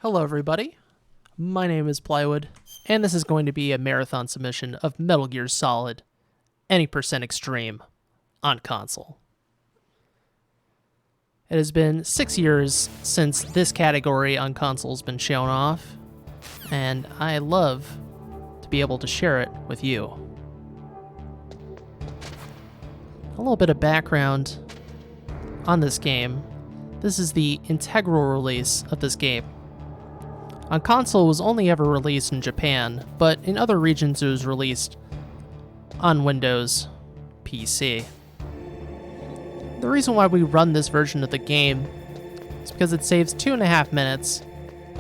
Hello everybody, my name is Plywood, and this is going to be a marathon submission of Metal Gear Solid Any Percent Extreme on console. It has been 6 years since this category on console has been shown off, and I love to be able to share it with you. A little bit of background on this game. This is the integral release of this game. On console, it was only ever released in Japan, but in other regions it was released on Windows PC. The reason why we run this version of the game is because it saves 2.5 minutes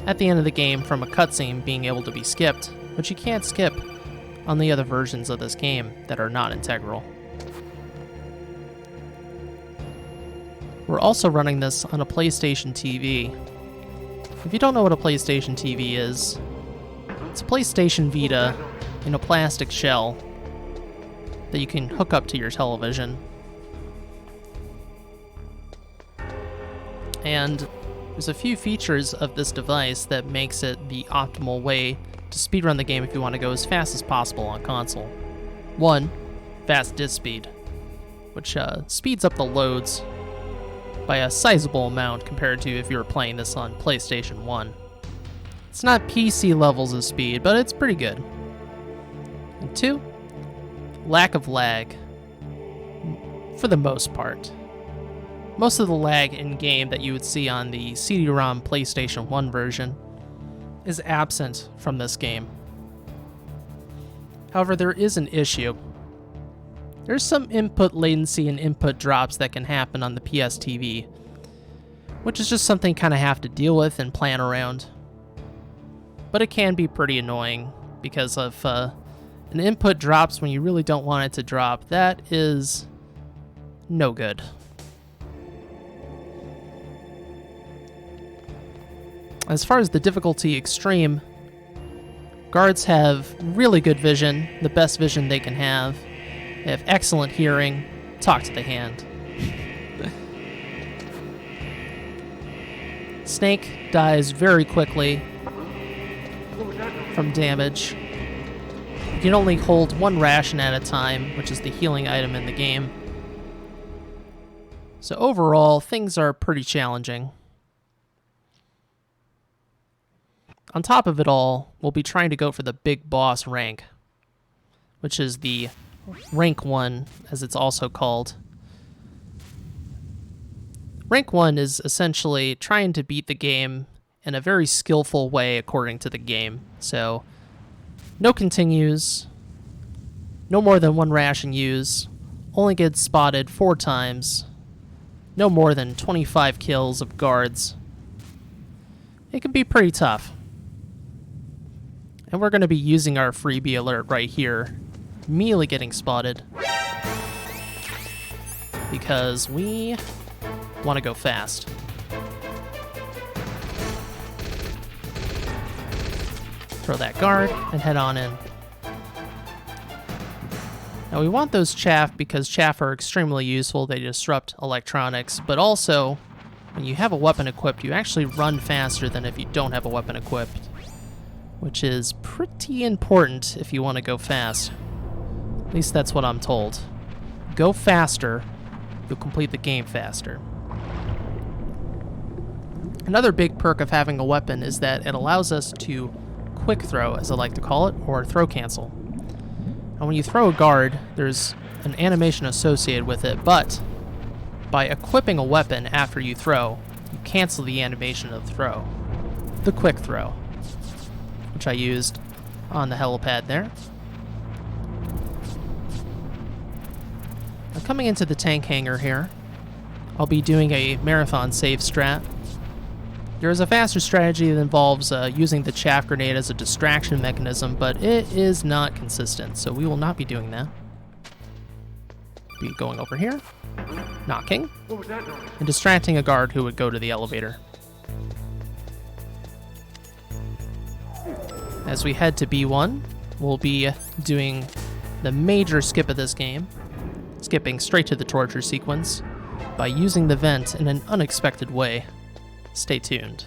at the end of the game from a cutscene being able to be skipped, which you can't skip on the other versions of this game that are not integral. We're also running this on a PlayStation TV. If you don't know what a PlayStation TV is, it's a PlayStation Vita in a plastic shell that you can hook up to your television. And there's a few features of this device that makes it the optimal way to speedrun the game if you want to go as fast as possible on console. One, fast disk speed, which speeds up the loads by a sizable amount compared to if you were playing this on PlayStation 1. It's not PC levels of speed, but it's pretty good. And two, lack of lag, for the most part. Most of the lag in-game that you would see on the CD-ROM PlayStation 1 version is absent from this game. However, there is an issue. There's some input latency and input drops that can happen on the PSTV, which is just something you kind of have to deal with and plan around. But it can be pretty annoying because of an input drops when you really don't want it to drop. That is no good. As far as the difficulty extreme, guards have really good vision, the best vision they can have. They have excellent hearing. Talk to the hand. Snake dies very quickly from damage. You can only hold one ration at a time, which is the healing item in the game. So overall, things are pretty challenging. On top of it all, we'll be trying to go for the big boss rank, which is the Rank 1, as it's also called. Rank 1 is essentially trying to beat the game in a very skillful way according to the game. So, no continues, no more than one ration use, only gets spotted 4 times, no more than 25 kills of guards. It can be pretty tough. And we're going to be using our freebie alert right here. Immediately getting spotted because we want to go fast. Throw that guard and head on in. Now we want those chaff because chaff are extremely useful. They disrupt electronics, but also when you have a weapon equipped, you actually run faster than if you don't have a weapon equipped, which is pretty important if you want to go fast. At least that's what I'm told. Go faster, you'll complete the game faster. Another big perk of having a weapon is that it allows us to quick throw, as I like to call it, or throw cancel. Now when you throw a guard, there's an animation associated with it, but by equipping a weapon after you throw, you cancel the animation of the throw. The quick throw, which I used on the helipad there. Now coming into the tank hangar here, I'll be doing a marathon save strat. There is a faster strategy that involves using the chaff grenade as a distraction mechanism, but it is not consistent, so we will not be doing that. Be going over here, knocking, and distracting a guard who would go to the elevator. As we head to B1, we'll be doing the major skip of this game, skipping straight to the torture sequence by using the vent in an unexpected way. Stay tuned.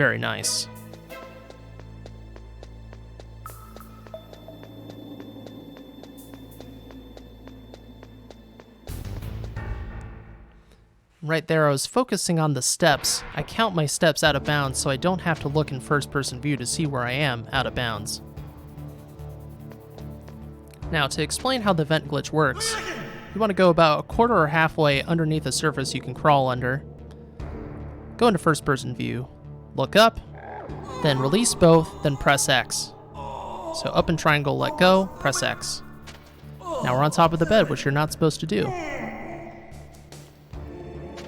Very nice. Right there, I was focusing on the steps. I count my steps out of bounds so I don't have to look in first-person view to see where I am out of bounds. Now, to explain how the vent glitch works, you want to go about a quarter or halfway underneath a surface you can crawl under. Go into first-person view. Look up, then release both, then press X. So up in triangle, let go, press X. Now we're on top of the bed, which you're not supposed to do.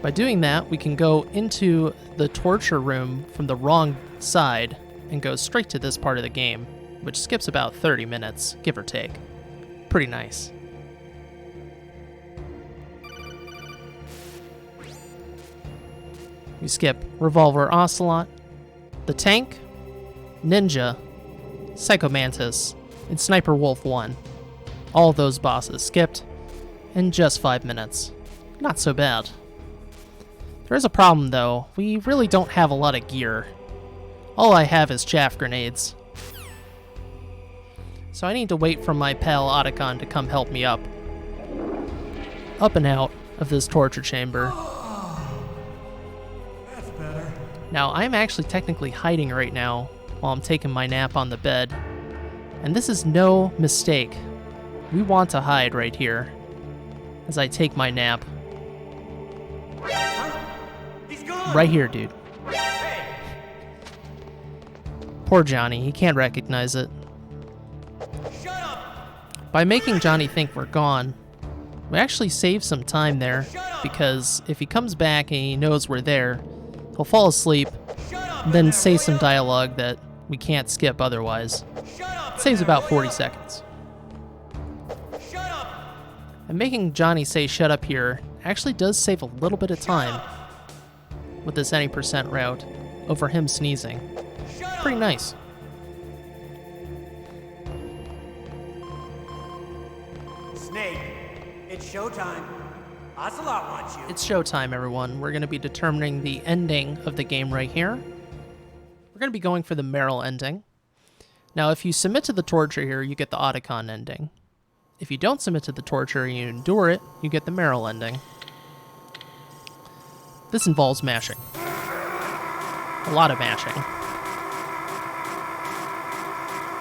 By doing that, we can go into the torture room from the wrong side and go straight to this part of the game, which skips about 30 minutes, give or take. Pretty nice. We skip Revolver Ocelot, the Tank, Ninja, Psycho Mantis, and Sniper Wolf 1. All of those bosses skipped in just 5 minutes. Not so bad. There is a problem though, we really don't have a lot of gear. All I have is chaff grenades. So I need to wait for my pal Otacon to come help me up. Up and out of this torture chamber. That's better. Now I'm actually technically hiding right now while I'm taking my nap on the bed. And this is no mistake. We want to hide right here as I take my nap. Right here, dude. Poor Johnny, he can't recognize it. By making Johnny think we're gone, we actually save some time there, because if he comes back and he knows we're there, he'll fall asleep, and then say some dialogue that we can't skip otherwise. It saves about 40 seconds. And making Johnny say shut up here actually does save a little bit of time with this any percent route over him sneezing. Pretty nice. Snake, it's showtime. Ocelot wants you. It's showtime, everyone. We're going to be determining the ending of the game right here. We're going to be going for the Meryl ending. Now, if you submit to the torture here, you get the Otacon ending. If you don't submit to the torture and you endure it, you get the Meryl ending. This involves mashing. A lot of mashing.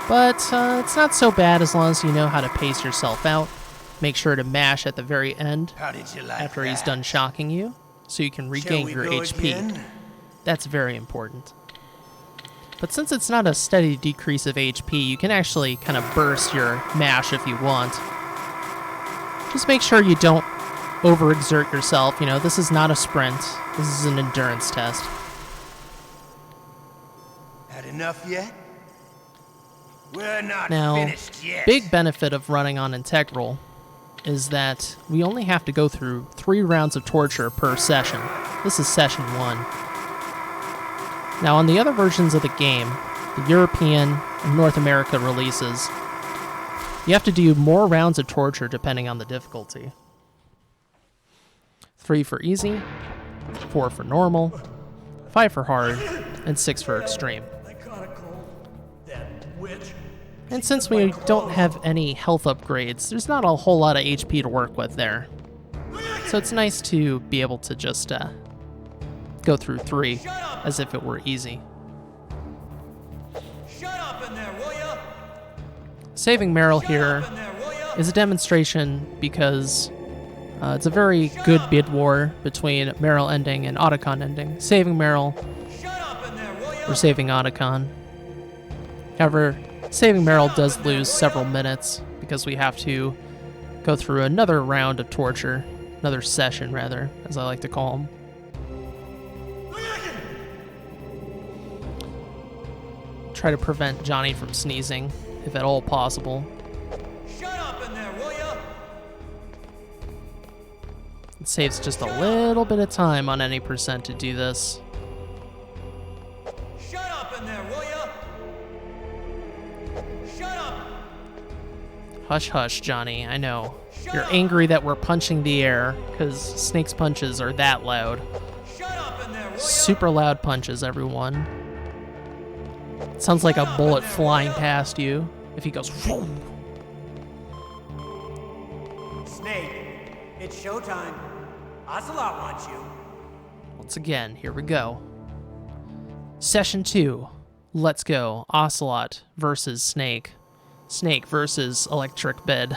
But it's not so bad as long as you know how to pace yourself out. Make sure to mash at the very end after he's done shocking you, so you can regain your HP. Again? That's very important. But since it's not a steady decrease of HP, you can actually kind of burst your mash if you want. Just make sure you don't overexert yourself. You know, this is not a sprint. This is an endurance test. Had enough yet? We're not now, finished yet. Big benefit of running on Integral is that we only have to go through 3 rounds of torture per session. This is session 1. Now, on the other versions of the game, the European and North America releases, you have to do more rounds of torture depending on the difficulty. 3 for easy, 4 for normal, 5 for hard, and 6 for extreme. I caught a cold. That witch. And since we don't have any health upgrades, there's not a whole lot of HP to work with there. So it's nice to be able to just go through 3 as if it were easy. Shut up in there, will ya? Saving Meryl here is a demonstration because it's a very good Bidwar between Meryl ending and Otacon ending. Saving Meryl or saving Otacon. However, saving Meryl does lose several minutes because we have to go through another round of torture, another session rather, as I like to call them. Try to prevent Johnny from sneezing, if at all possible. Shut up in there, will ya? It saves just a little bit of time on any percent to do this. Shut up in there, will ya? Shut up. Hush, hush, Johnny. I know. You're angry that we're punching the air, because Snake's punches are that loud. Shut up in there, will ya? Super loud punches, everyone. Sounds like a bullet flying past you if he goes. Vroom. Snake, it's showtime. Ocelot wants you. Once again, here we go. Session 2. Let's go. Ocelot versus Snake. Snake versus Electric Bed.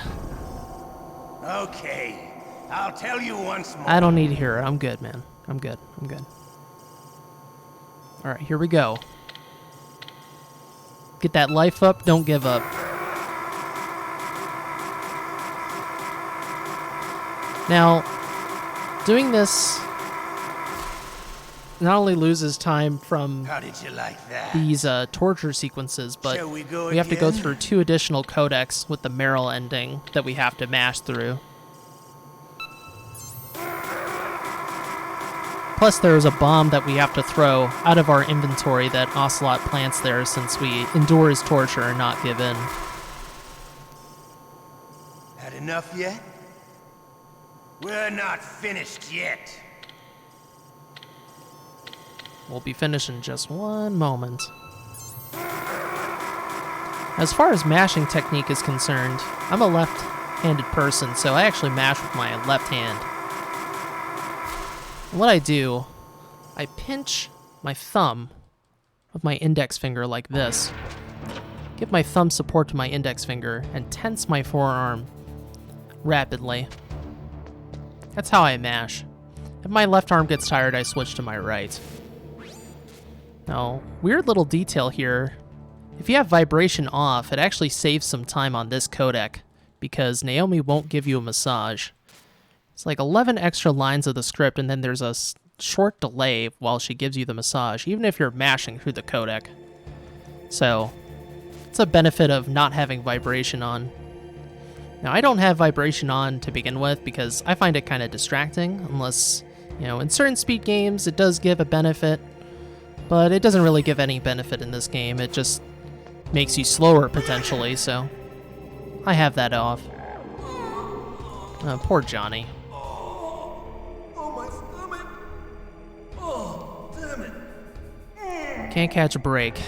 Okay, I'll tell you once more. I don't need to hear it. I'm good, man. I'm good. I'm good. All right, here we go. Get that life up. Don't give up. Now, doing this not only loses time from How did you like that? these torture sequences, but Shall we go we have to go again? through 2 additional codecs with the Meryl ending that we have to mash through. Plus, there is a bomb that we have to throw out of our inventory that Ocelot plants there since we endure his torture and not give in. Had enough yet? We're not finished yet. We'll be finished in just one moment. As far as mashing technique is concerned, I'm a left-handed person, so I actually mash with my left hand. And what I do, I pinch my thumb with my index finger like this, give my thumb support to my index finger, and tense my forearm rapidly. That's how I mash. If my left arm gets tired, I switch to my right. Now, weird little detail here. If you have vibration off, it actually saves some time on this codec because Naomi won't give you a massage. It's like 11 extra lines of the script, and then there's a short delay while she gives you the massage, even if you're mashing through the codec. So, it's a benefit of not having vibration on. Now, I don't have vibration on to begin with because I find it kind of distracting, unless, in certain speed games it does give a benefit. But it doesn't really give any benefit in this game. It just makes you slower, potentially, so I have that off. Poor Johnny. Oh, my stomach. Oh, damn it. Can't catch a break.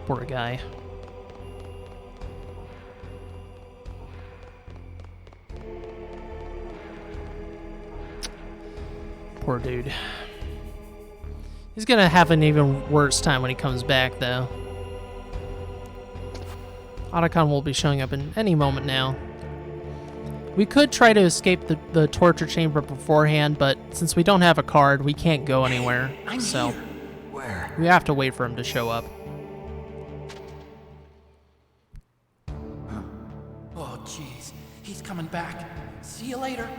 Poor guy. Poor dude. He's gonna have an even worse time when he comes back, though. Otacon will be showing up in any moment now. We could try to escape the torture chamber beforehand, but since we don't have a card, we can't go anywhere. I'm So here. Where? we have to wait for him to show up. Oh, jeez. He's coming back. See you later.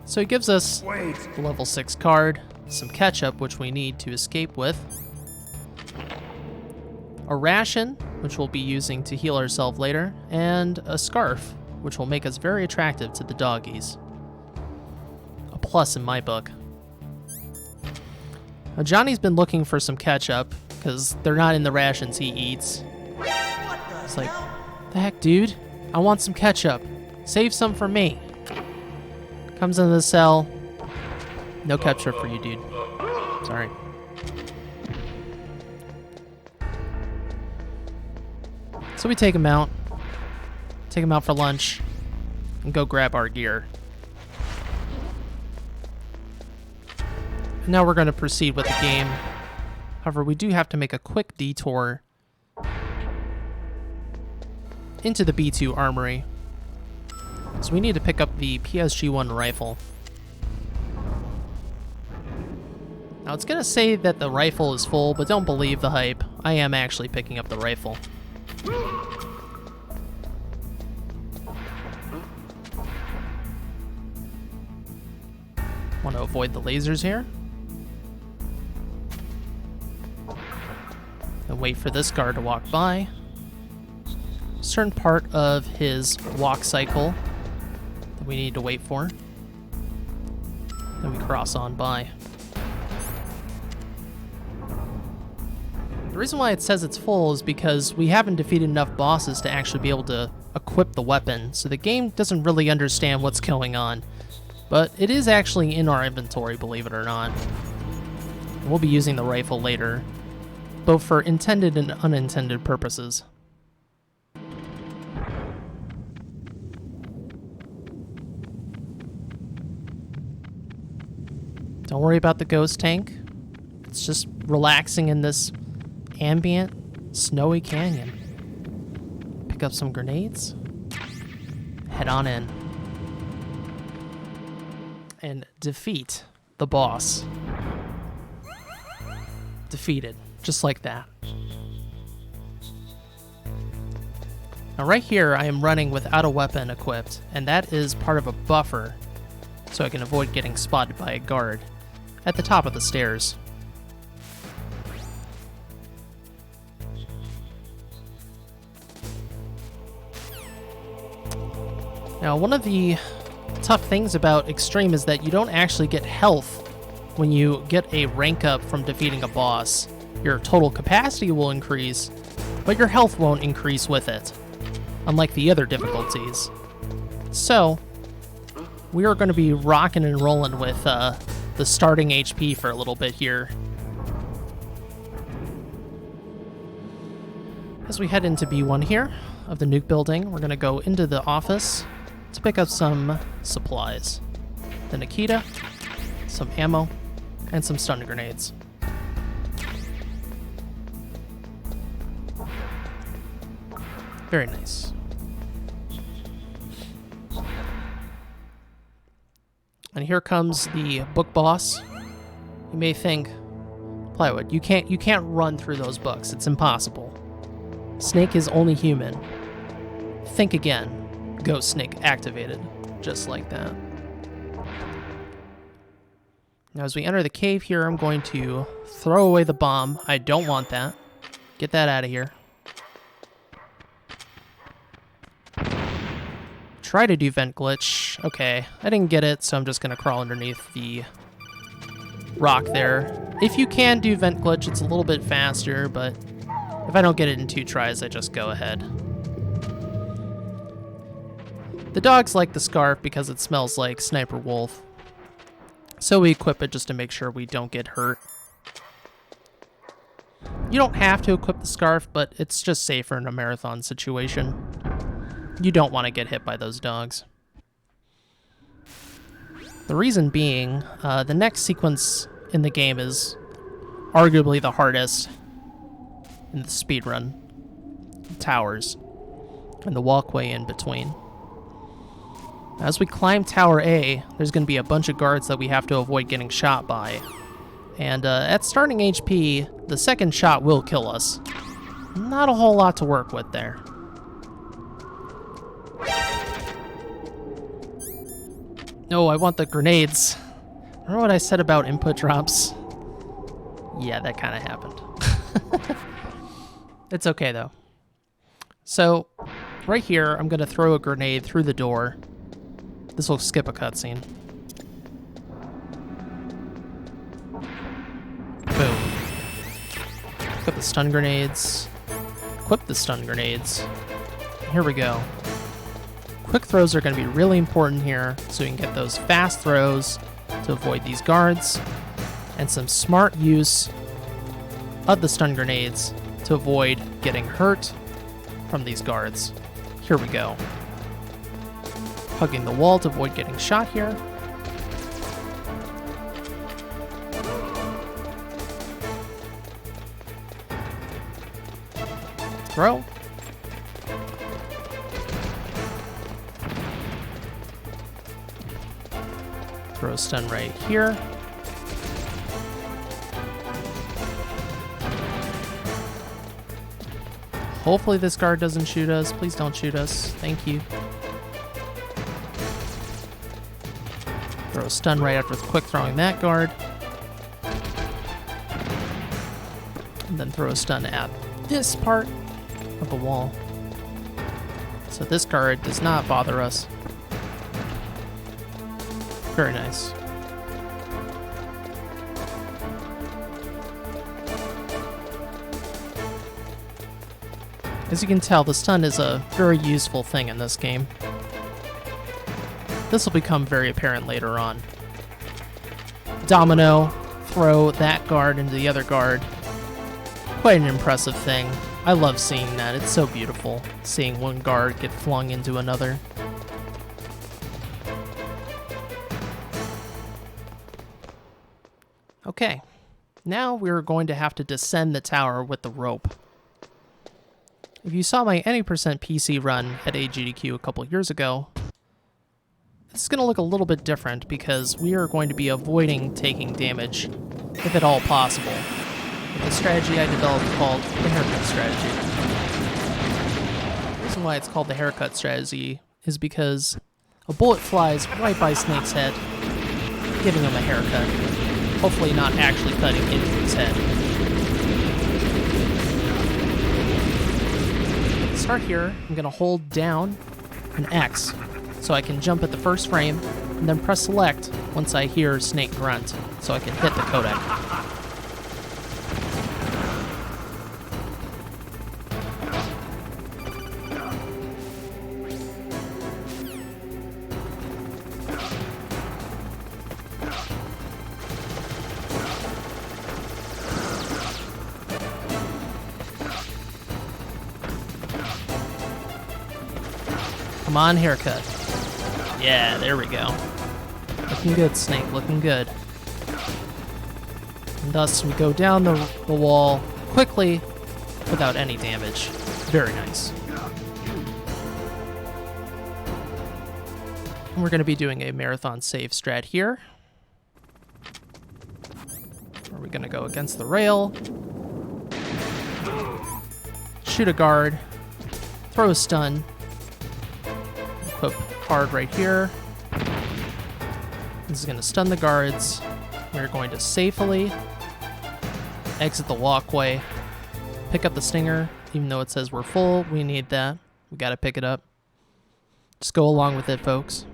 So he gives us Wait. the level 6 card, some ketchup, which we need to escape with, a ration, which we'll be using to heal ourselves later, and a scarf, which will make us very attractive to the doggies. A plus in my book. Now, Johnny's been looking for some ketchup, because they're not in the rations he eats. It's like, the heck, dude? I want some ketchup. Save some for me. Comes into the cell. No ketchup for you, dude. Sorry. So we take him out. Take him out for lunch. And go grab our gear. And now we're going to proceed with the game. However, we do have to make a quick detour into the B2 armory. So we need to pick up the PSG-1 rifle. Now it's gonna say that the rifle is full, but don't believe the hype. I am actually picking up the rifle. Want to avoid the lasers here. And wait for this guard to walk by. Certain part of his walk cycle that we need to wait for. Then we cross on by. The reason why it says it's full is because we haven't defeated enough bosses to actually be able to equip the weapon, so the game doesn't really understand what's going on. But it is actually in our inventory, believe it or not. We'll be using the rifle later. both for intended and unintended purposes. Don't worry about the ghost tank. It's just relaxing in this ambient, snowy canyon. Pick up some grenades. Head on in. And defeat the boss. Defeated. Just like that. Now right here, I am running without a weapon equipped, and that is part of a buffer, so I can avoid getting spotted by a guard at the top of the stairs. Now, one of the tough things about Extreme is that you don't actually get health when you get a rank up from defeating a boss. Your total capacity will increase, but your health won't increase with it, unlike the other difficulties. So, we are going to be rocking and rolling with the starting HP for a little bit here. As we head into B1 here of the nuke building, we're going to go into the office to pick up some supplies. The Nikita, some ammo, and some stun grenades. Very nice. And here comes the book boss. You may think, Plywood, you can't run through those books. It's impossible. Snake is only human. Think again. Ghost Snake activated. Just like that. Now as we enter the cave here, I'm going to throw away the bomb. I don't want that. Get that out of here. Try to do vent glitch. Okay, I didn't get it, so I'm just going to crawl underneath the rock there. If you can do vent glitch, it's a little bit faster, but if I don't get it in 2 tries, I just go ahead. The dogs like the scarf because it smells like Sniper Wolf, so we equip it just to make sure we don't get hurt. You don't have to equip the scarf, but it's just safer in a marathon situation. You don't want to get hit by those dogs. The reason being, the next sequence in the game is arguably the hardest in the speedrun. The towers and the walkway in between. As we climb Tower A, there's going to be a bunch of guards that we have to avoid getting shot by. And at starting HP, the second shot will kill us. Not a whole lot to work with there. No, I want the grenades. Remember what I said about input drops? Yeah, that kind of happened. It's okay, though. So, right here, I'm going to throw a grenade through the door. This will skip a cutscene. Boom. Equip the stun grenades. Equip the stun grenades. Here we go. Quick throws are going to be really important here, so we can get those fast throws to avoid these guards, and some smart use of the stun grenades to avoid getting hurt from these guards. Here we go. Hugging the wall to avoid getting shot here. Throw. Throw stun right here. Hopefully this guard doesn't shoot us. Please don't shoot us. Thank you. Throw a stun right after quick throwing that guard. And then throw a stun at this part of the wall. So this guard does not bother us. Very nice. As you can tell, the stun is a very useful thing in this game. This will become very apparent later on. Domino, throw that guard into the other guard. quite an impressive thing. I love seeing that. It's so beautiful, seeing one guard get flung into another. Okay, now we're going to have to descend the tower with the rope. If you saw my any % PC run at AGDQ a couple years ago, it's going to look a little bit different because we are going to be avoiding taking damage, if at all possible, with the strategy I developed called the haircut strategy. The reason why it's called the haircut strategy is because a bullet flies right by Snake's head, giving him a haircut. Hopefully not actually cutting into his head. Start here, I'm going to hold down an X so I can jump at the first frame, and then press select once I hear Snake grunt so I can hit the codec. Come on, haircut. Yeah, there we go. Looking good, Snake, looking good. And thus we go down the wall quickly without any damage. Very nice. And we're going to be doing a marathon save strat here. Are we going to go against the rail? Shoot a guard. Throw a stun. Equip card right here. This is going to stun the guards. We're going to safely exit the walkway. Pick up the stinger. Even though it says we're full, we need that. We got to pick it up. Just go along with it, folks.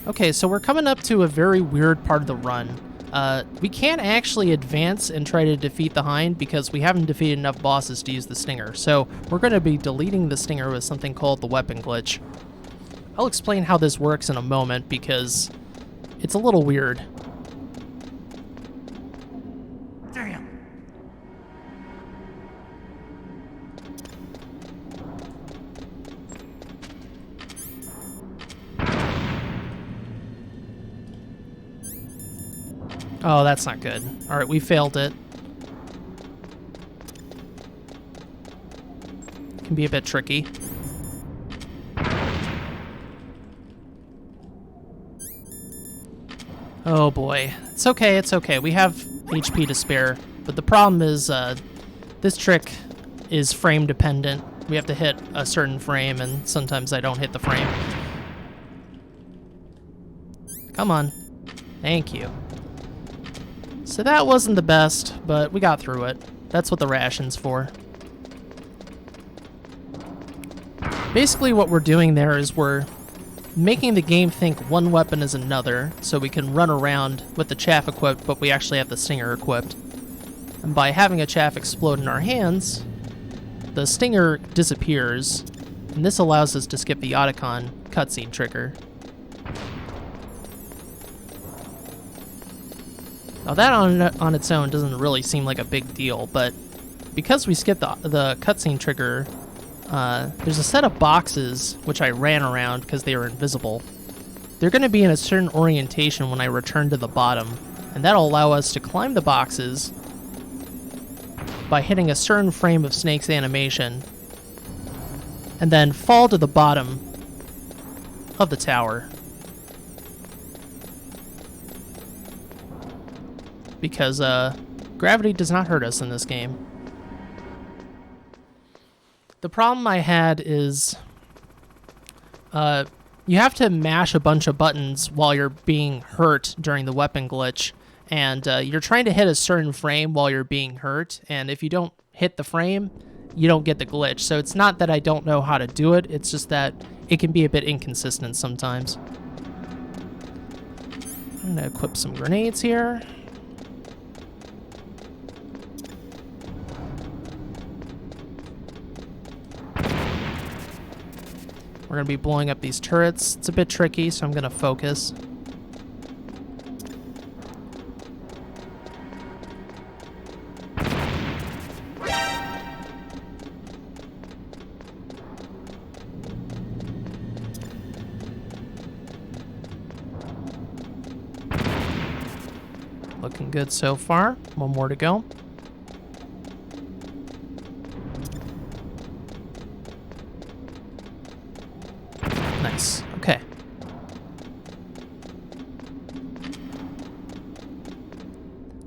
Okay, so we're coming up to a very weird part of the run. We can't actually advance and try to defeat the Hind because we haven't defeated enough bosses to use the Stinger. So we're going to be deleting the Stinger with something called the weapon glitch. I'll explain how this works in a moment because it's a little weird. Damn. Oh, that's not good. All right, we failed it. Can be a bit tricky. Oh boy. It's okay, it's okay. We have HP to spare. But the problem is this trick is frame dependent. We have to hit a certain frame, and sometimes I don't hit the frame. Come on. Thank you. So that wasn't the best, but we got through it. That's what the ration's for. Basically what we're doing there is we're making the game think one weapon is another, so we can run around with the chaff equipped, but we actually have the stinger equipped. And by having a chaff explode in our hands, the stinger disappears, and this allows us to skip the Otacon cutscene trigger. Now that on its own doesn't really seem like a big deal, but because we skipped the cutscene trigger, there's a set of boxes which I ran around because they were invisible. They're going to be in a certain orientation when I return to the bottom, and that'll allow us to climb the boxes by hitting a certain frame of Snake's animation, and then fall to the bottom of the tower. Because gravity does not hurt us in this game. The problem I had is you have to mash a bunch of buttons while you're being hurt during the weapon glitch, and you're trying to hit a certain frame while you're being hurt, and if you don't hit the frame, you don't get the glitch. So it's not that I don't know how to do it, it's just that it can be a bit inconsistent sometimes. I'm gonna equip some grenades here. We're going to be blowing up these turrets. It's a bit tricky, so I'm going to focus. Looking good so far. One more to go. Nice. Okay.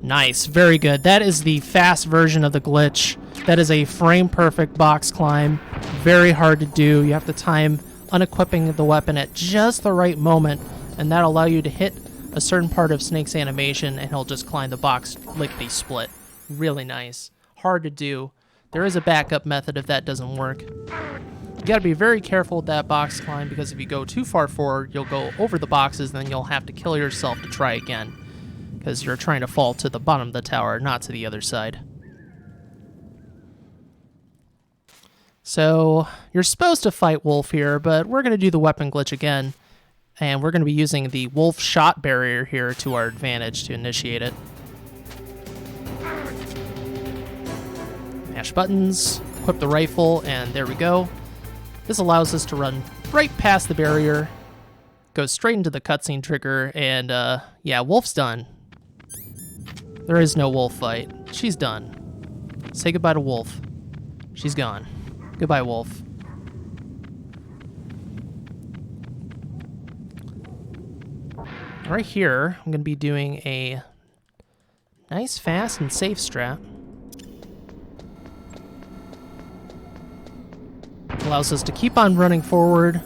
Nice. Very good. That is the fast version of the glitch. That is a frame-perfect box climb. Very hard to do. You have to time unequipping the weapon at just the right moment, and that'll allow you to hit a certain part of Snake's animation, and he'll just climb the box lickety-split. Really nice. Hard to do. There is a backup method if that doesn't work. You gotta be very careful with that box climb, because if you go too far forward, you'll go over the boxes, and then you'll have to kill yourself to try again, because you're trying to fall to the bottom of the tower, not to the other side. So, you're supposed to fight Wolf here, but we're going to do the weapon glitch again, and we're going to be using the Wolf shot barrier here to our advantage to initiate it. Mash buttons, equip the rifle, and there we go. This allows us to run right past the barrier, goes straight into the cutscene trigger, and yeah, Wolf's done. There is no Wolf fight. She's done. Say goodbye to Wolf. She's gone. Goodbye, Wolf. Right here, I'm going to be doing a nice, fast, and safe strat. Allows us to keep on running forward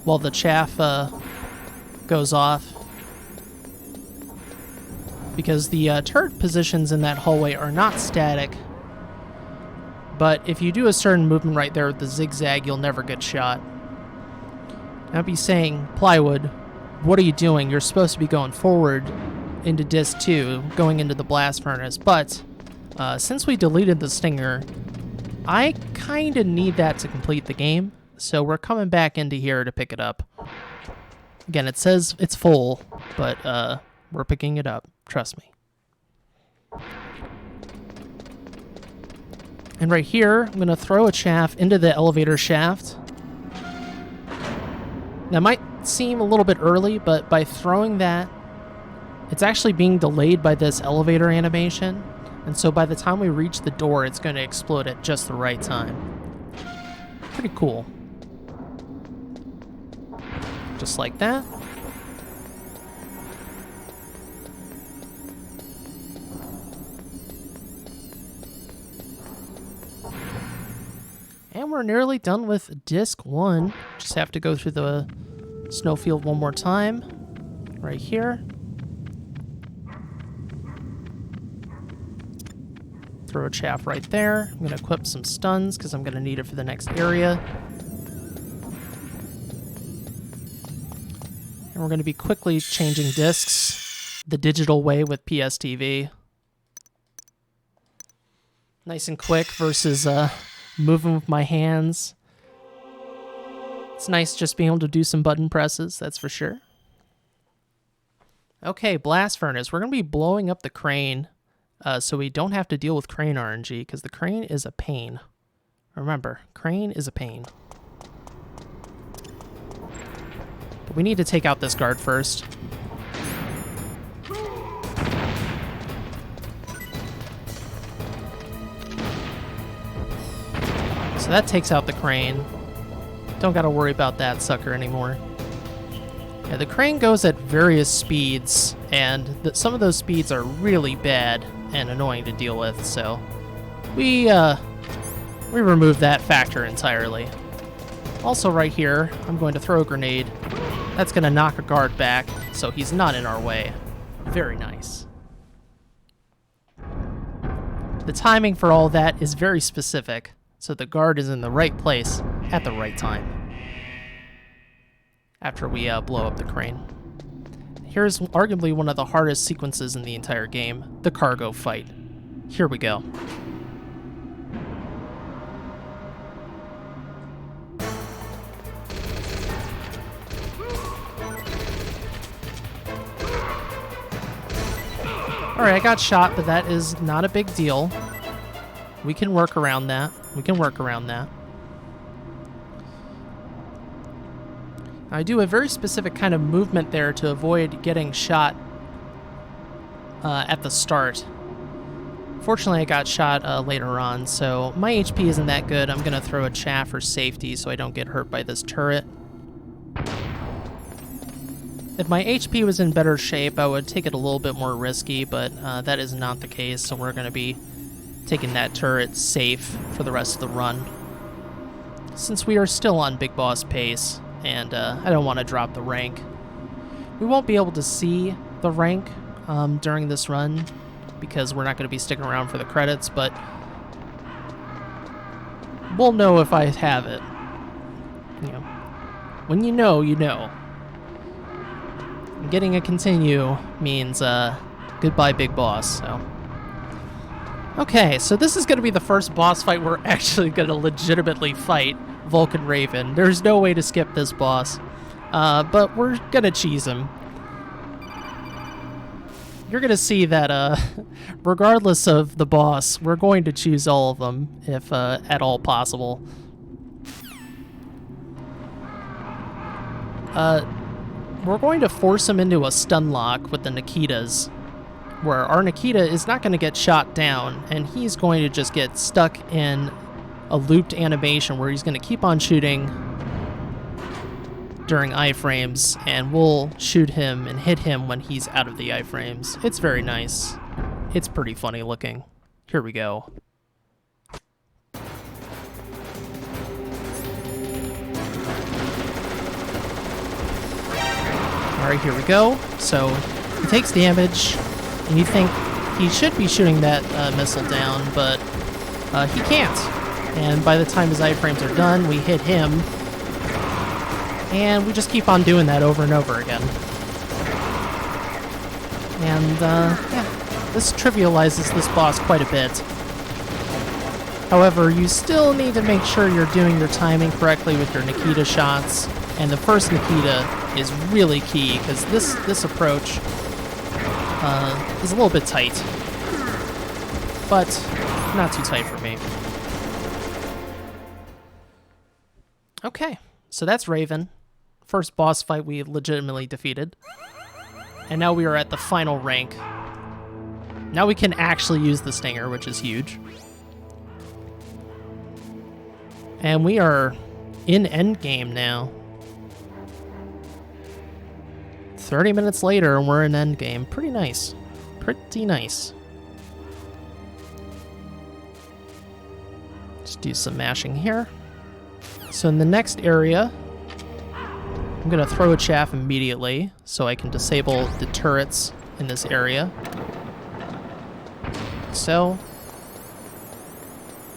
while the chaff goes off. Because the turret positions in that hallway are not static. But if you do a certain movement right there with the zigzag, you'll never get shot. I'd be saying, Plywood, what are you doing? You're supposed to be going forward into Disc 2, going into the blast furnace. But since we deleted the stinger, I kind of need that to complete the game. So we're coming back into here to pick it up. Again, it says it's full, but we're picking it up. Trust me. And right here, I'm going to throw a chaff into the elevator shaft. That might seem a little bit early, but by throwing that, it's actually being delayed by this elevator animation. And so by the time we reach the door, it's going to explode at just the right time. Pretty cool. Just like that. And we're nearly done with Disc 1. Just have to go through the snowfield one more time. Right here. Throw a chaff right there. I'm going to equip some stuns because I'm going to need it for the next area. And we're going to be quickly changing discs the digital way with PSTV. Nice and quick versus moving with my hands. It's nice just being able to do some button presses, that's for sure. Okay, blast furnace. We're going to be blowing up the crane so we don't have to deal with crane RNG because the crane is a pain. Remember, crane is a pain. But we need to take out this guard first. So that takes out the crane. Don't gotta worry about that sucker anymore. Yeah, the crane goes at various speeds, and some of those speeds are really bad and annoying to deal with, so we remove that factor entirely. Also right here, I'm going to throw a grenade. That's gonna knock a guard back, so he's not in our way. Very nice. The timing for all that is very specific, so the guard is in the right place at the right time. After we blow up the crane. Here's arguably one of the hardest sequences in the entire game, the cargo fight. Here we go. Alright, I got shot, but that is not a big deal. We can work around that. I do a very specific kind of movement there to avoid getting shot at the start. Fortunately, I got shot later on, so my HP isn't that good. I'm going to throw a chaff for safety so I don't get hurt by this turret. If my HP was in better shape, I would take it a little bit more risky, but that is not the case, so we're going to be taking that turret safe for the rest of the run. Since we are still on Big Boss pace, and I don't want to drop the rank. We won't be able to see the rank during this run, because we're not going to be sticking around for the credits, but we'll know if I have it. You know, when you know, you know. Getting a continue means goodbye, Big Boss. So, okay, so this is going to be the first boss fight we're actually going to legitimately fight Vulcan Raven. There's no way to skip this boss, but we're going to cheese him. You're going to see that regardless of the boss, we're going to choose all of them, if at all possible. We're going to force him into a stun lock with the Nikitas, where our Nikita is not going to get shot down, and he's going to just get stuck in a looped animation where he's going to keep on shooting during iframes, and we'll shoot him and hit him when he's out of the iframes. It's very nice. It's pretty funny looking. Here we go. Alright, here we go. So, he takes damage, and you think he should be shooting that missile down, but he can't. And by the time his iframes are done, we hit him, and we just keep on doing that over and over again. And, yeah, this trivializes this boss quite a bit. However, you still need to make sure you're doing your timing correctly with your Nikita shots, and the first Nikita is really key, because this approach is a little bit tight, but not too tight for me. Okay, so that's Raven. First boss fight we legitimately defeated. And now we are at the final rank. Now we can actually use the Stinger, which is huge. And we are in Endgame now. 30 minutes later, and we're in Endgame. Pretty nice. Pretty nice. Just do some mashing here. So in the next area, I'm going to throw a chaff immediately so I can disable the turrets in this area. So,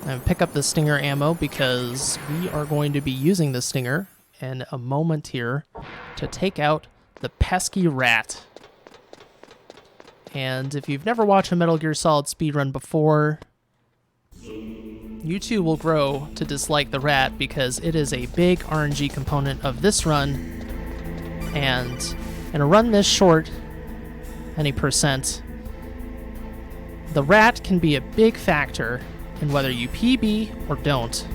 I'm going to pick up the Stinger ammo because we are going to be using the Stinger in a moment here to take out the pesky rat. And if you've never watched a Metal Gear Solid speedrun before, you too will grow to dislike the rat because it is a big RNG component of this run. And in a run this short, any percent, the rat can be a big factor in whether you PB or don't.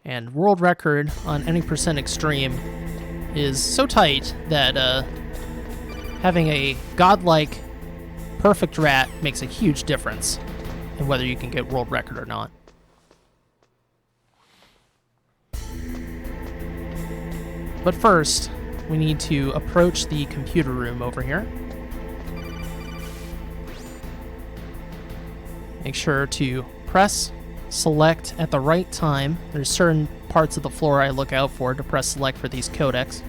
And world record on any percent extreme is so tight that having a godlike perfect rat makes a huge difference in whether you can get world record or not. But first, we need to approach the computer room over here. Make sure to press select at the right time. There's certain parts of the floor I look out for to press select for these codecs.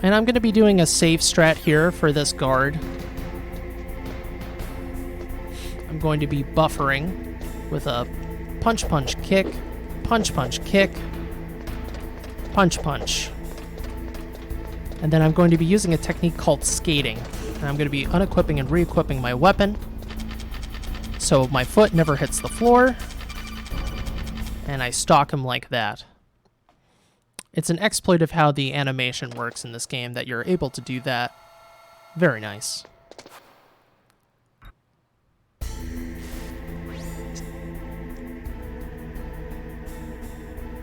And I'm going to be doing a safe strat here for this guard. I'm going to be buffering with a punch punch kick, punch punch kick, punch punch. And then I'm going to be using a technique called skating. And I'm going to be unequipping and re-equipping my weapon so my foot never hits the floor, and I stalk him like that. It's an exploit of how the animation works in this game that you're able to do that. Very nice.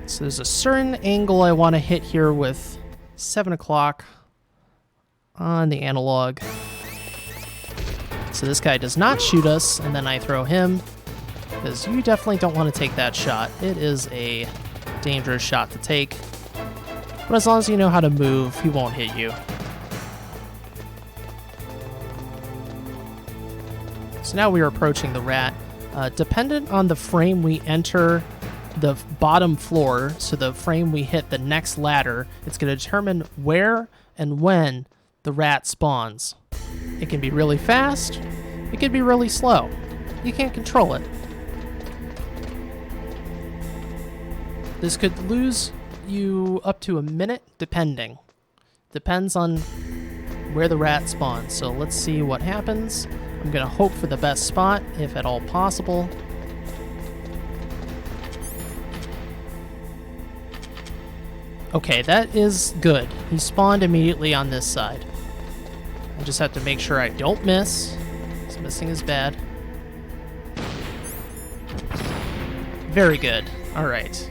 So there's a certain angle I want to hit here with 7 o'clock on the analog. So this guy does not shoot us, and then I throw him, because you definitely don't want to take that shot. It is a dangerous shot to take. But as long as you know how to move, he won't hit you. So now we are approaching the rat. Dependent on the frame we enter the bottom floor, so the frame we hit the next ladder, it's going to determine where and when the rat spawns. It can be really fast, it can be really slow. You can't control it. This could lose you up to a minute, depending. Depends on where the rat spawns. So let's see what happens. I'm going to hope for the best spot, if at all possible. Okay, that is good. He spawned immediately on this side. I just have to make sure I don't miss. Because missing is bad. Very good. All right.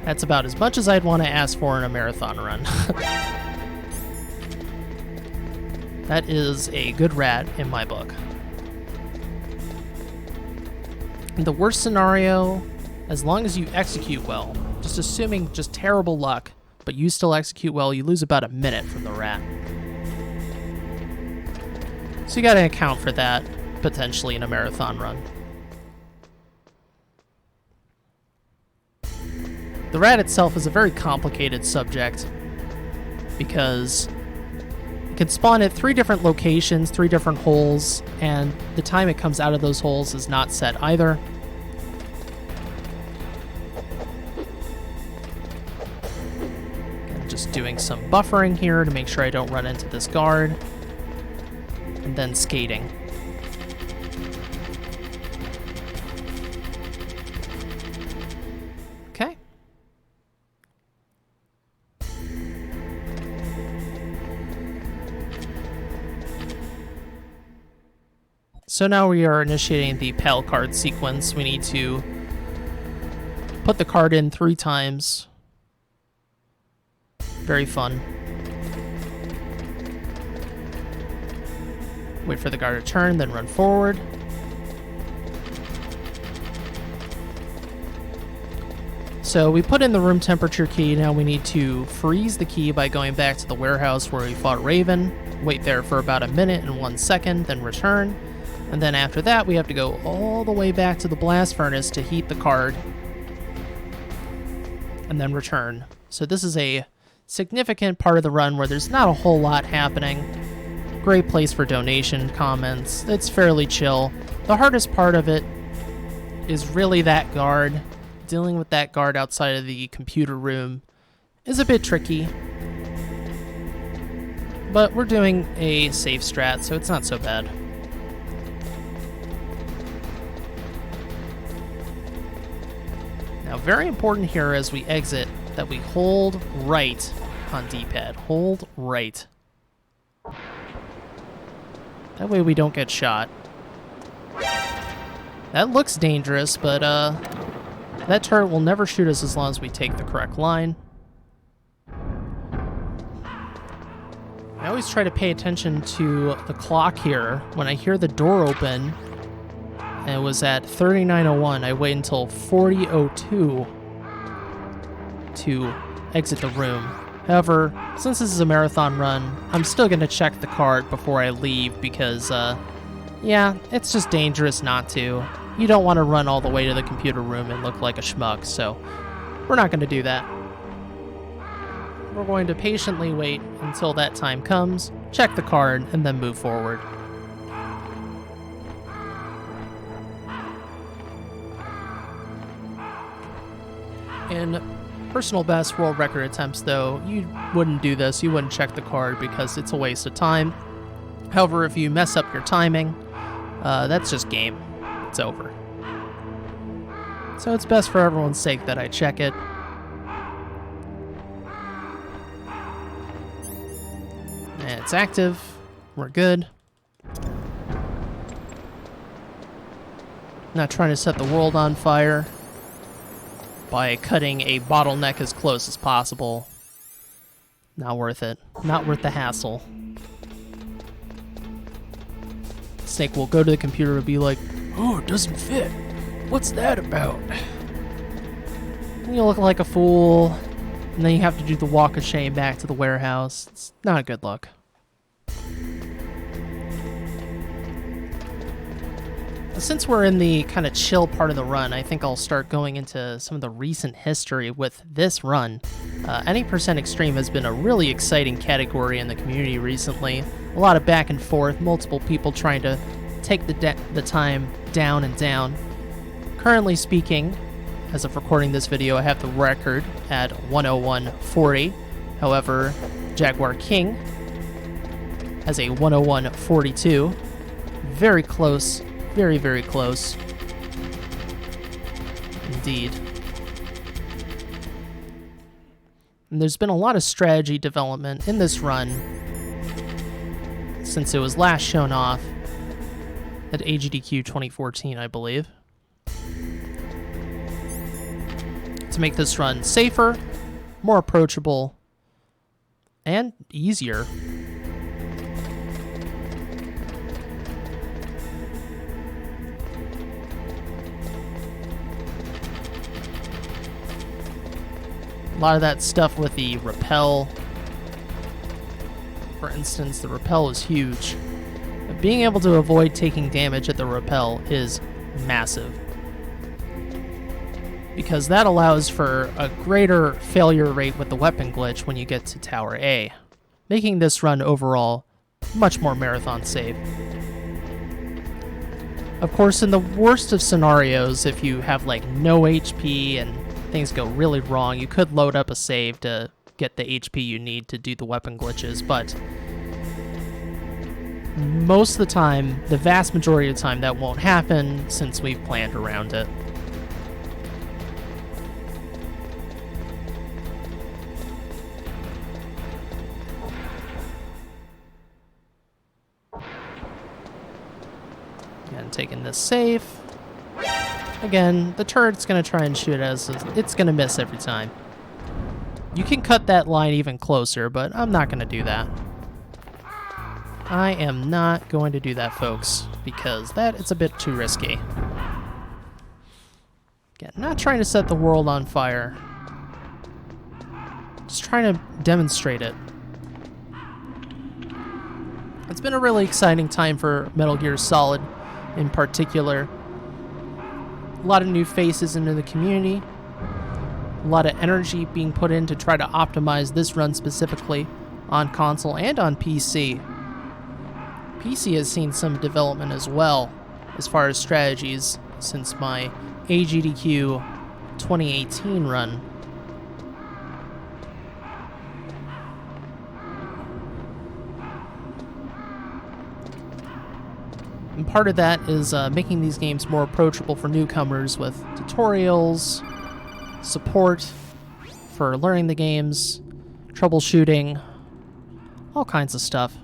That's about as much as I'd want to ask for in a marathon run. That is a good rat in my book. In the worst scenario, as long as you execute well, just assuming just terrible luck, but you still execute well, you lose about a minute from the rat. So you gotta account for that, potentially, in a marathon run. The rat itself is a very complicated subject, because it can spawn at 3 different locations, 3 different holes, and the time it comes out of those holes is not set either. And just doing some buffering here to make sure I don't run into this guard. And then skating. Okay. So now we are initiating the PAL card sequence. We need to put the card in 3 times. Very fun. Wait for the guard to turn, then run forward. So we put in the room temperature key. Now we need to freeze the key by going back to the warehouse where we fought Raven. Wait there for about a minute and 1 second, then return. And then after that, we have to go all the way back to the blast furnace to heat the card. And then return. So this is a significant part of the run where there's not a whole lot happening. Great place for donation comments. It's fairly chill. The hardest part of it is really that guard. Dealing with that guard outside of the computer room is a bit tricky. But we're doing a safe strat, so it's not so bad. Now, very important here as we exit that we hold right on D-pad. Hold right. That way we don't get shot. That looks dangerous, but that turret will never shoot us as long as we take the correct line. I always try to pay attention to the clock here. When I hear the door open, and it was at 39:01, I wait until 40:02 to exit the room. However, since this is a marathon run, I'm still going to check the card before I leave because, yeah, it's just dangerous not to. You don't want to run all the way to the computer room and look like a schmuck, so we're not going to do that. We're going to patiently wait until that time comes, check the card, and then move forward. In personal best world record attempts, though, you wouldn't do this. You wouldn't check the card because it's a waste of time. However, if you mess up your timing, that's just game. It's over. So it's best for everyone's sake that I check it. And it's active. We're good. Not trying to set the world on fire by cutting a bottleneck as close as possible. Not worth it. Not worth the hassle. Snake will go to the computer and be like, "Oh, it doesn't fit. What's that about?" And you look like a fool, and then you have to do the walk of shame back to the warehouse. It's not a good look. Since we're in the kind of chill part of the run, I think I'll start going into some of the recent history with this run. Any % Extreme has been a really exciting category in the community recently. A lot of back and forth, multiple people trying to take the time down and down. Currently speaking, as of recording this video, I have the record at 101.40. However, Jaguar King has a 101.42. Very close. Very, very close. Indeed. And there's been a lot of strategy development in this run since it was last shown off at AGDQ 2014, I believe. To make this run safer, more approachable, and easier. A lot of that stuff with the rappel. For instance, the rappel is huge. But being able to avoid taking damage at the rappel is massive, because that allows for a greater failure rate with the weapon glitch when you get to Tower A, making this run overall much more marathon safe. Of course, in the worst of scenarios, if you have like no HP and things go really wrong, you could load up a save to get the HP you need to do the weapon glitches, but most of the time, the vast majority of the time, that won't happen since we've planned around it. Again, taking this safe. Again, the turret's going to try and shoot us. It's going to miss every time. You can cut that line even closer, but I'm not going to do that. I am not going to do that, folks, because it's a bit too risky. Again, not trying to set the world on fire. Just trying to demonstrate it. It's been a really exciting time for Metal Gear Solid in particular. A lot of new faces into the community. A lot of energy being put in to try to optimize this run specifically on console and on PC. PC has seen some development as well as far as strategies since my AGDQ 2018 run. And part of that is making these games more approachable for newcomers with tutorials, support for learning the games, troubleshooting, all kinds of stuff.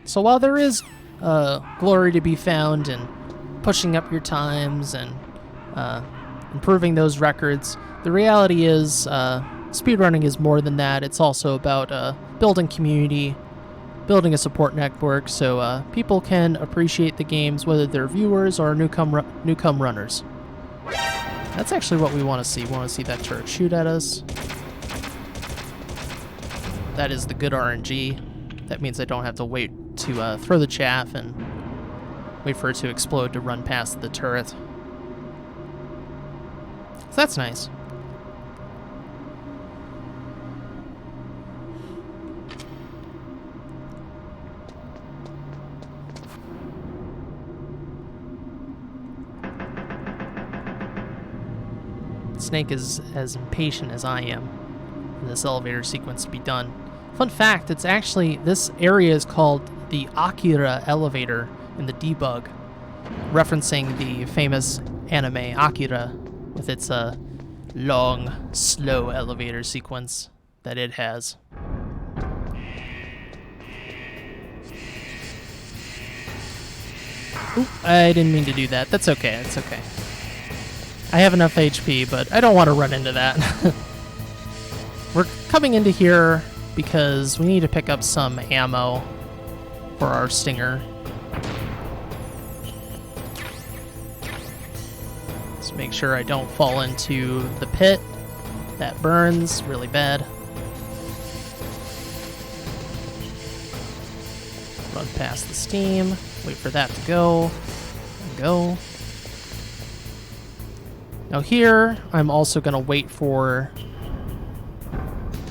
So while there is glory to be found in pushing up your times and improving those records, the reality is speedrunning is more than that. It's also about building community, building a support network so people can appreciate the games, whether they're viewers or newcome runners. That's actually what we want to see. We want to see that turret shoot at us. That is the good RNG. That means I don't have to wait to throw the chaff and wait for it to explode to run past the turret. So that's nice. Snake is as impatient as I am for this elevator sequence to be done. Fun fact, this area is called the Akira elevator in the debug, referencing the famous anime Akira with its long, slow elevator sequence that it has. Oop, I didn't mean to do that. That's okay, that's okay. I have enough HP, but I don't want to run into that. We're coming into here because we need to pick up some ammo for our stinger. Let's make sure I don't fall into the pit. That burns really bad. Run past the steam, wait for that to go, and go. Now here, I'm also going to wait for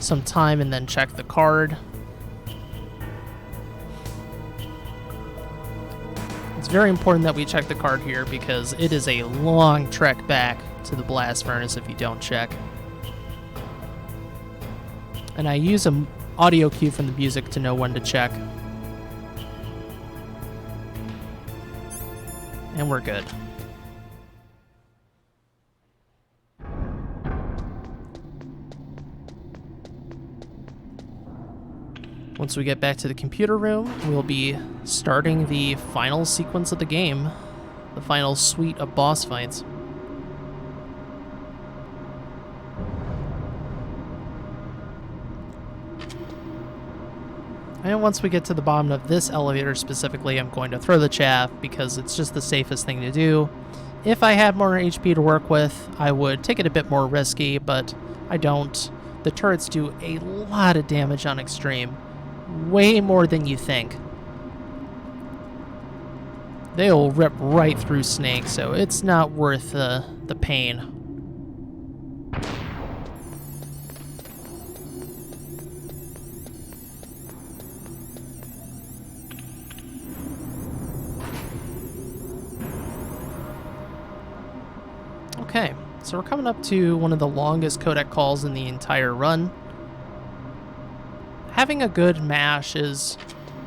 some time and then check the card. It's very important that we check the card here because it is a long trek back to the blast furnace if you don't check. And I use an audio cue from the music to know when to check. And we're good. Once we get back to the computer room, we'll be starting the final sequence of the game, the final suite of boss fights. And once we get to the bottom of this elevator specifically, I'm going to throw the chaff because it's just the safest thing to do. If I had more HP to work with, I would take it a bit more risky, but I don't. The turrets do a lot of damage on extreme. Way more than you think. They'll rip right through Snake, so it's not worth the pain. Okay, so we're coming up to one of the longest codec calls in the entire run. Having a good mash is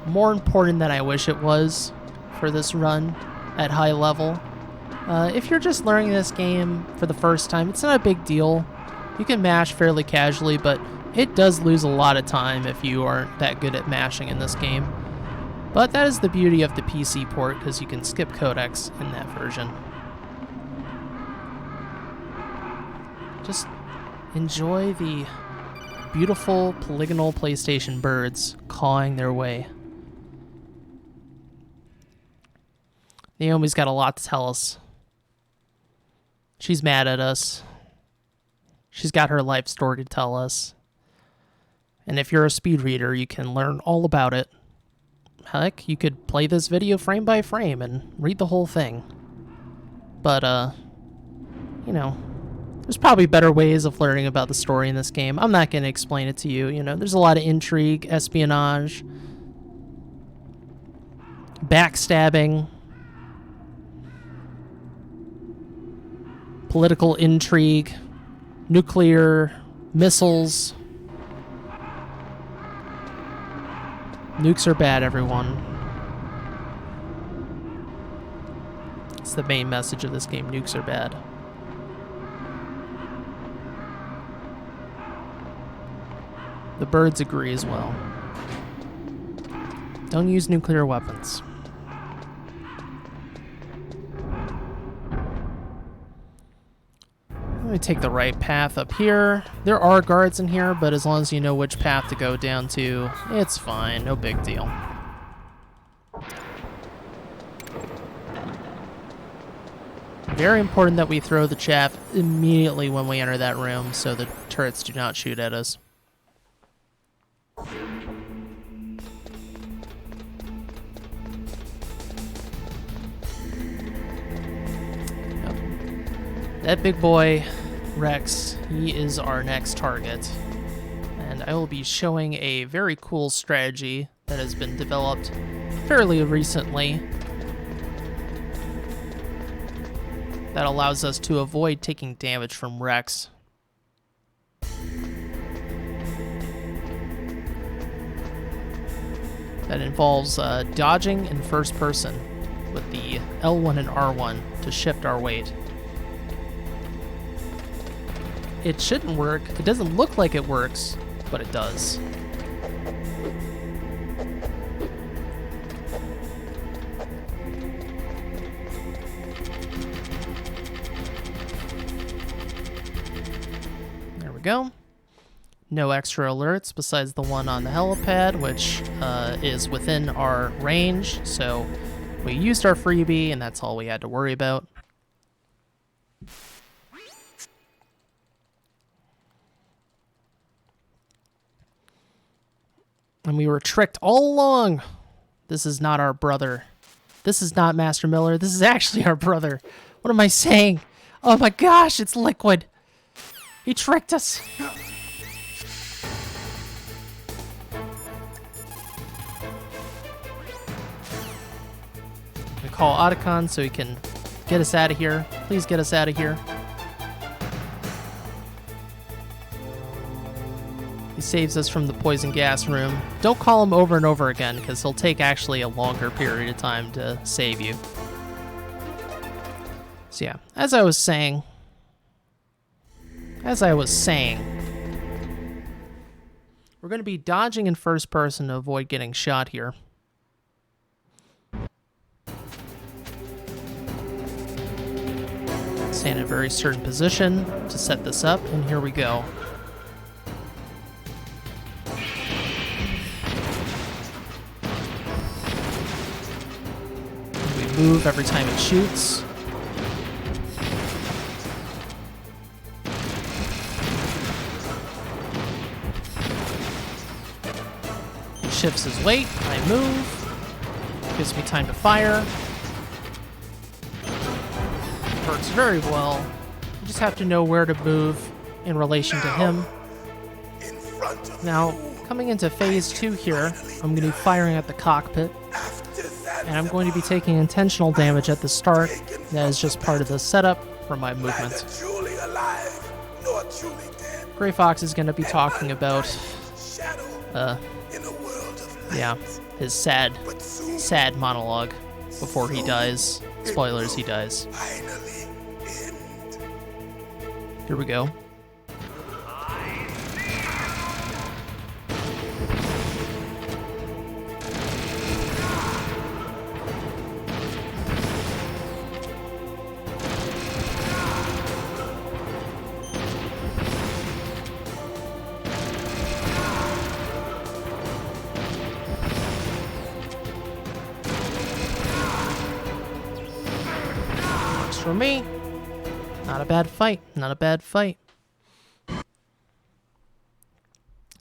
more important than I wish it was for this run at high level. If you're just learning this game for the first time, it's not a big deal. You can mash fairly casually, but it does lose a lot of time if you aren't that good at mashing in this game. But that is the beauty of the PC port, because you can skip codecs in that version. Just enjoy the beautiful polygonal PlayStation birds cawing their way. Naomi's got a lot to tell us. She's mad at us. She's got her life story to tell us. And if you're a speed reader, you can learn all about it. Heck, you could play this video frame by frame and read the whole thing. But, you know, there's probably better ways of learning about the story in this game. I'm not going to explain it to you. You know, there's a lot of intrigue, espionage, backstabbing, political intrigue, nuclear missiles. Nukes are bad, everyone. It's the main message of this game. Nukes are bad. The birds agree as well. Don't use nuclear weapons. Let me take the right path up here. There are guards in here, but as long as you know which path to go down to, it's fine. No big deal. Very important that we throw the chaff immediately when we enter that room so the turrets do not shoot at us. That big boy, Rex, he is our next target. And I will be showing a very cool strategy that has been developed fairly recently that allows us to avoid taking damage from Rex. That involves dodging in first person with the L1 and R1 to shift our weight. It shouldn't work. It doesn't look like it works, but it does. we go. No extra alerts besides the one on the helipad, which is within our range. So we used our freebie, and that's all we had to worry about. And we were tricked all along. This is not our brother. This is not Master Miller. This is actually our brother. What am I saying? Oh my gosh, it's Liquid. He tricked us. We call Otacon so he can get us out of here. Please get us out of here. He saves us from the poison gas room. Don't call him over and over again, because he'll take actually a longer period of time to save you. So yeah, as I was saying, we're going to be dodging in first person to avoid getting shot here. Stay in a very certain position to set this up, and here we go. Move every time it shoots. He shifts his weight. I move. Gives me time to fire. Works very well. You just have to know where to move in relation to him. Now, coming into phase 2 here, I'm going to be firing at the cockpit. And I'm going to be taking intentional damage at the start. That is just part of the setup for my movement. Gray Fox is going to be talking about, yeah, his sad monologue before he dies. Spoilers, he dies. Here we go. For me, not a bad fight, not a bad fight.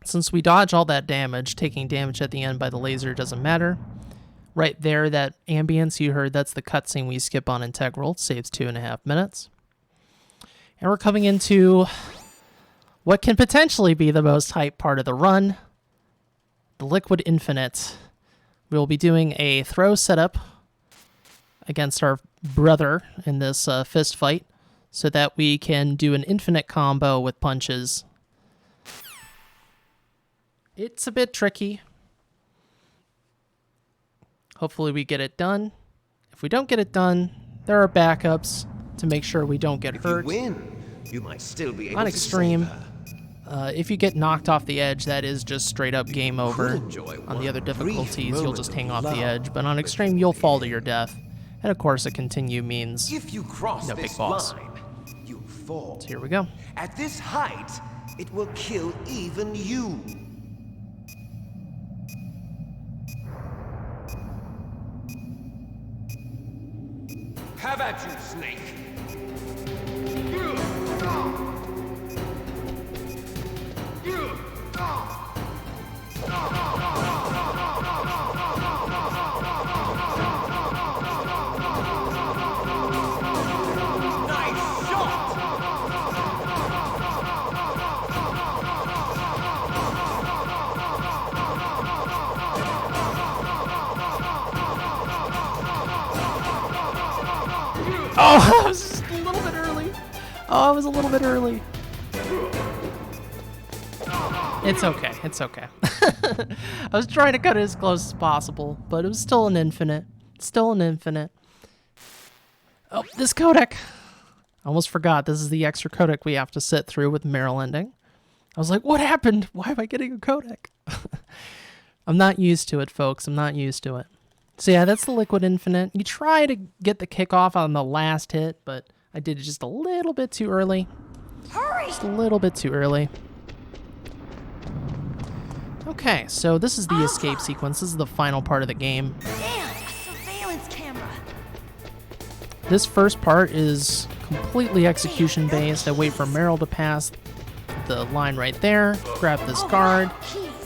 Since we dodge all that damage, taking damage at the end by the laser doesn't matter. Right there, that ambience you heard, that's the cutscene we skip on Integral. It saves 2.5 minutes. And we're coming into what can potentially be the most hype part of the run, the Liquid Infinite. We will be doing a throw setup against our brother in this fist fight so that we can do an infinite combo with punches. It's a bit tricky. Hopefully we get it done. If we don't get it done, there are backups to make sure we don't get hurt. If you win, you might still be able on to extreme, save her. if you get knocked off the edge, that is just straight up game over. enjoy On the one other brief difficulties, you'll moment just of hang off the love. edge, but on extreme, you'll fall to your death. And of course, a continue means If you cross no big this boss. line, you fall. So here we go. At this height, it will kill even you. Have at you, Snake. Nice shot! Oh, I was just a little bit early. Oh, I was a little bit early. It's okay. It's okay. I was trying to cut it as close as possible, but it was still an infinite. Still an infinite. Oh, this codec. I almost forgot. This is the extra codec we have to sit through with Meryl ending. I was like, what happened? Why am I getting a codec? I'm not used to it, folks. I'm not used to it. So yeah, that's the Liquid Infinite. You try to get the kickoff on the last hit, but I did it just a little bit too early. Hurry! Just a little bit too early. Okay, so this is the escape sequence. This is the final part of the game. Damn, a surveillance camera. This first part is completely execution based. I wait for Meryl to pass the line right there, grab this guard,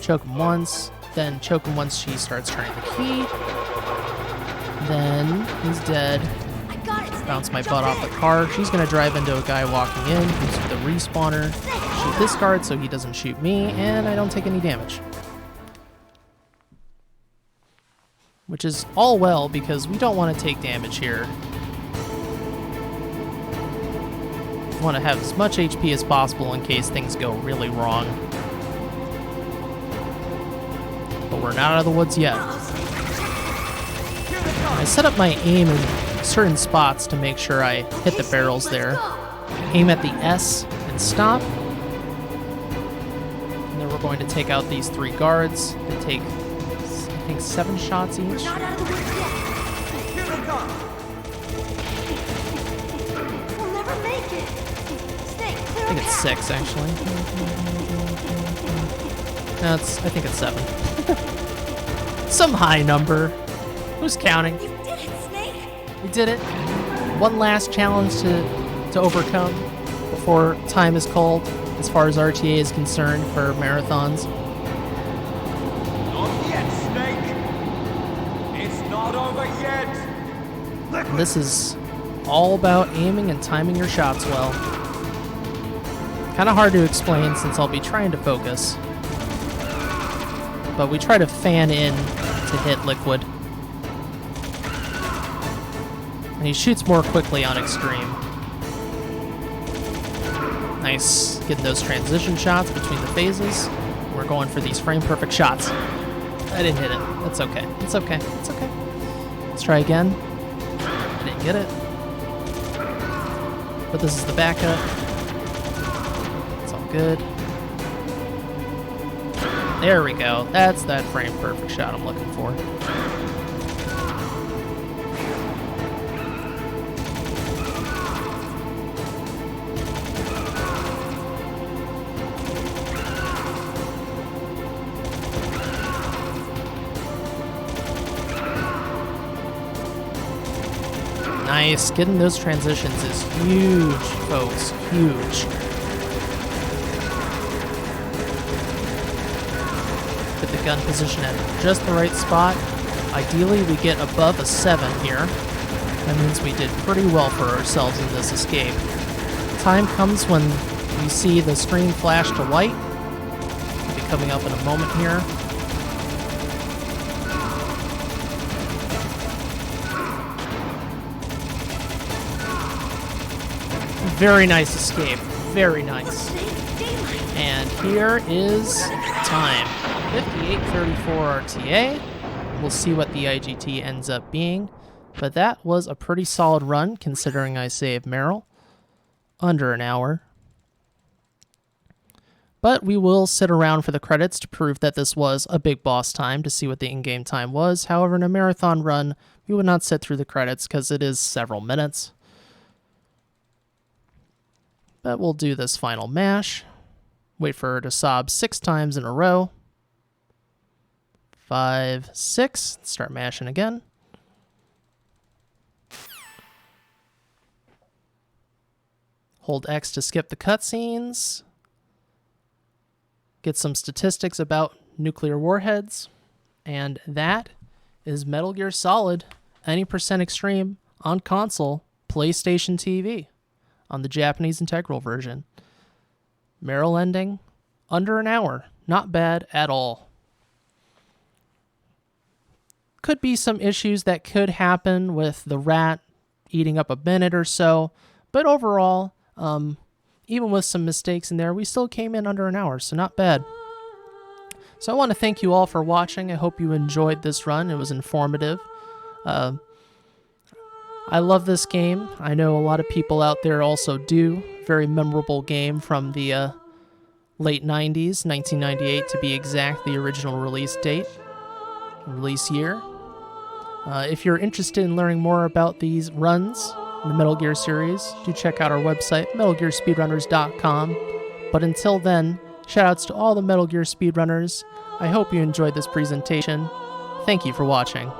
choke him once, then choke him once she starts turning the key. Then he's dead. I got it, Snake. Bounce my Jump butt off in. the car. She's gonna drive into a guy walking in who's the respawner. Shoot this guard so he doesn't shoot me, and I don't take any damage. Which is all well, because we don't want to take damage here. We want to have as much HP as possible in case things go really wrong. But we're not out of the woods yet. I set up my aim in certain spots to make sure I hit the barrels there. Aim at the S and stop. And then we're going to take out these 3 guards. They take, I think, 7 shots each. We're not out of the woods yet. Here they come! We'll never make it. Snake, I clear think a it's path. 6, actually. No, I think it's 7. Some high number. Who's counting? You did it, Snake. We did it. One last challenge to overcome before time is called, as far as RTA is concerned for marathons. Not yet, Snake! It's not over yet! And this is all about aiming and timing your shots well. Kind of hard to explain since I'll be trying to focus. But we try to fan in to hit Liquid. And he shoots more quickly on Extreme. Nice. Getting those transition shots between the phases. We're going for these frame-perfect shots. I didn't hit it. That's okay. It's okay. It's okay. Let's try again. I didn't get it. But this is the backup. It's all good. There we go. That's that frame-perfect shot I'm looking for. Nice. Getting those transitions is huge, folks. Huge. Put the gun position at just the right spot. Ideally, we get above a 7 here. That means we did pretty well for ourselves in this escape. Time comes when we see the screen flash to white. It'll be coming up in a moment here. Very nice escape. Very nice. And here is time. 58:34 RTA. We'll see what the IGT ends up being. But that was a pretty solid run, considering I saved Meryl. Under an hour. But we will sit around for the credits to prove that this was a big boss time, to see what the in-game time was. However, in a marathon run, we would not sit through the credits because it is several minutes. But we'll do this final mash. Wait for her to sob 6 times in a row. 5, 6. Start mashing again. Hold X to skip the cutscenes. Get some statistics about nuclear warheads. And that is Metal Gear Solid, any percent extreme, on console, PlayStation TV, on the Japanese integral version. Meryl ending, under an hour. Not bad at all. Could be some issues that could happen with the rat eating up a minute or so, but overall, even with some mistakes in there, we still came in under an hour, so not bad. So I want to thank you all for watching. I hope you enjoyed this run. It was informative. I love this game. I know a lot of people out there also do. Very memorable game from the late 90s, 1998 to be exact, the original release date, release year. If you're interested in learning more about these runs, the Metal Gear series, do check out our website, metalgearspeedrunners.com. But until then, shoutouts to all the Metal Gear speedrunners. I hope you enjoyed this presentation. Thank you for watching.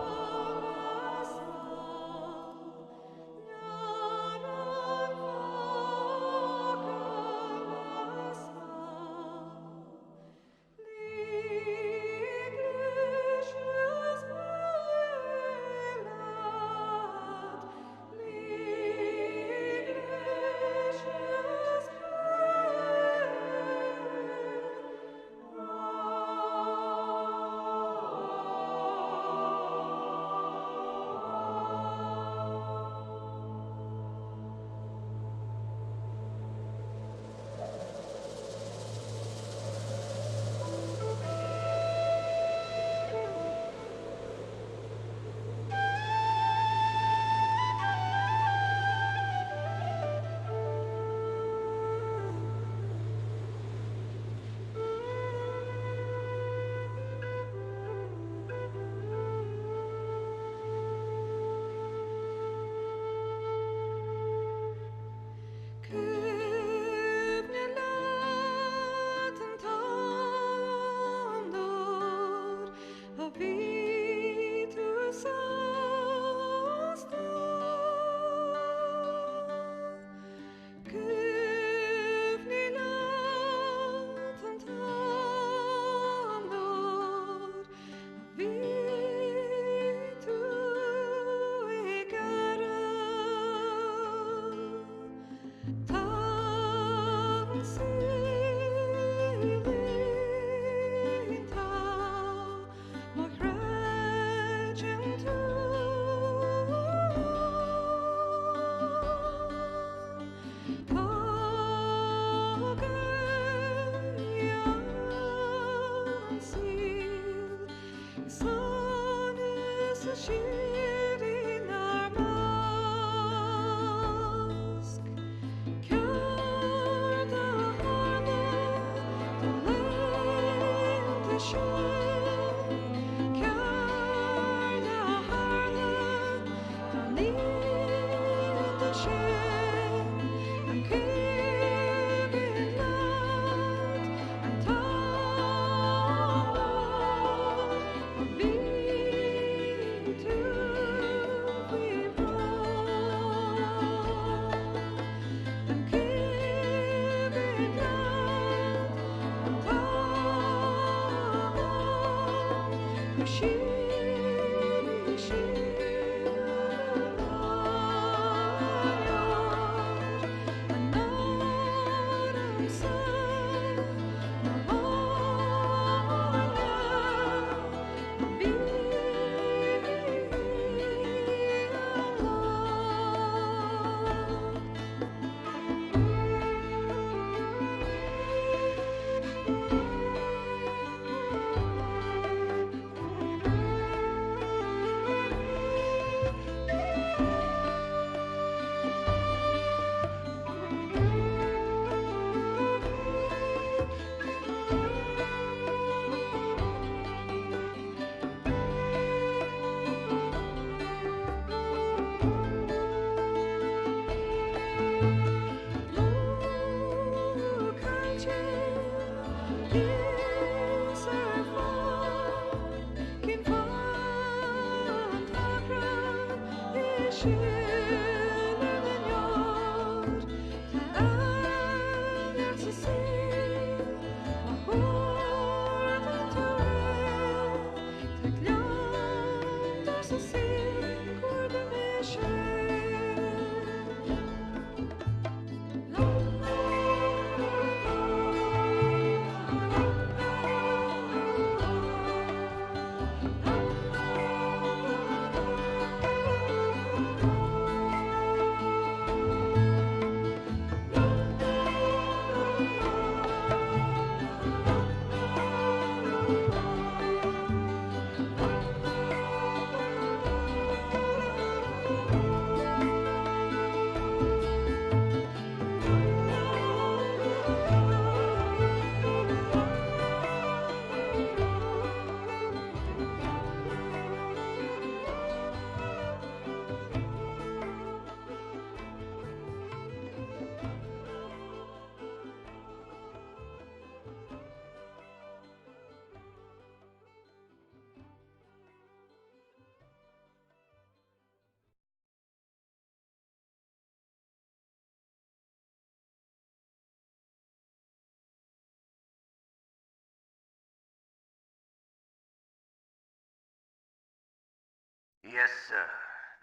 Yes, sir.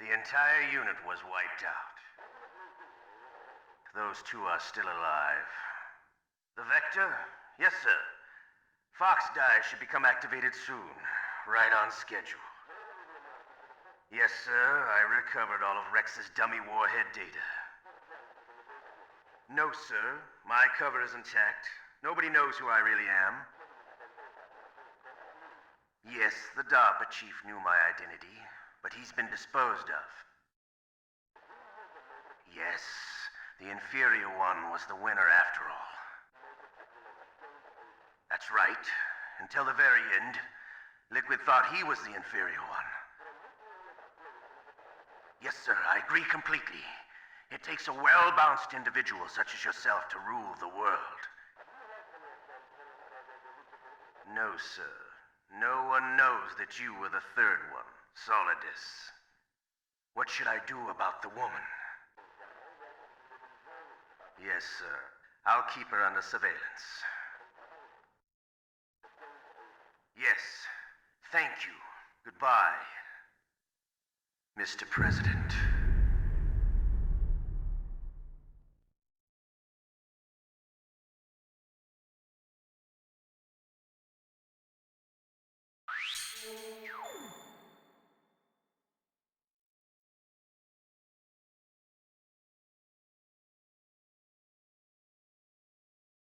The entire unit was wiped out. Those two are still alive. The Vector? Yes, sir. Fox die should become activated soon. Right on schedule. Yes, sir. I recovered all of Rex's dummy warhead data. No, sir. My cover is intact. Nobody knows who I really am. Yes, the DARPA chief knew my identity, but he's been disposed of. Yes, the inferior one was the winner after all. That's right. Until the very end, Liquid thought he was the inferior one. Yes, sir, I agree completely. It takes a well-balanced individual such as yourself to rule the world. No, sir. No one knows that you were the third one, Solidus. What should I do about the woman? Yes, sir. I'll keep her under surveillance. Yes. Thank you. Goodbye, Mr. President.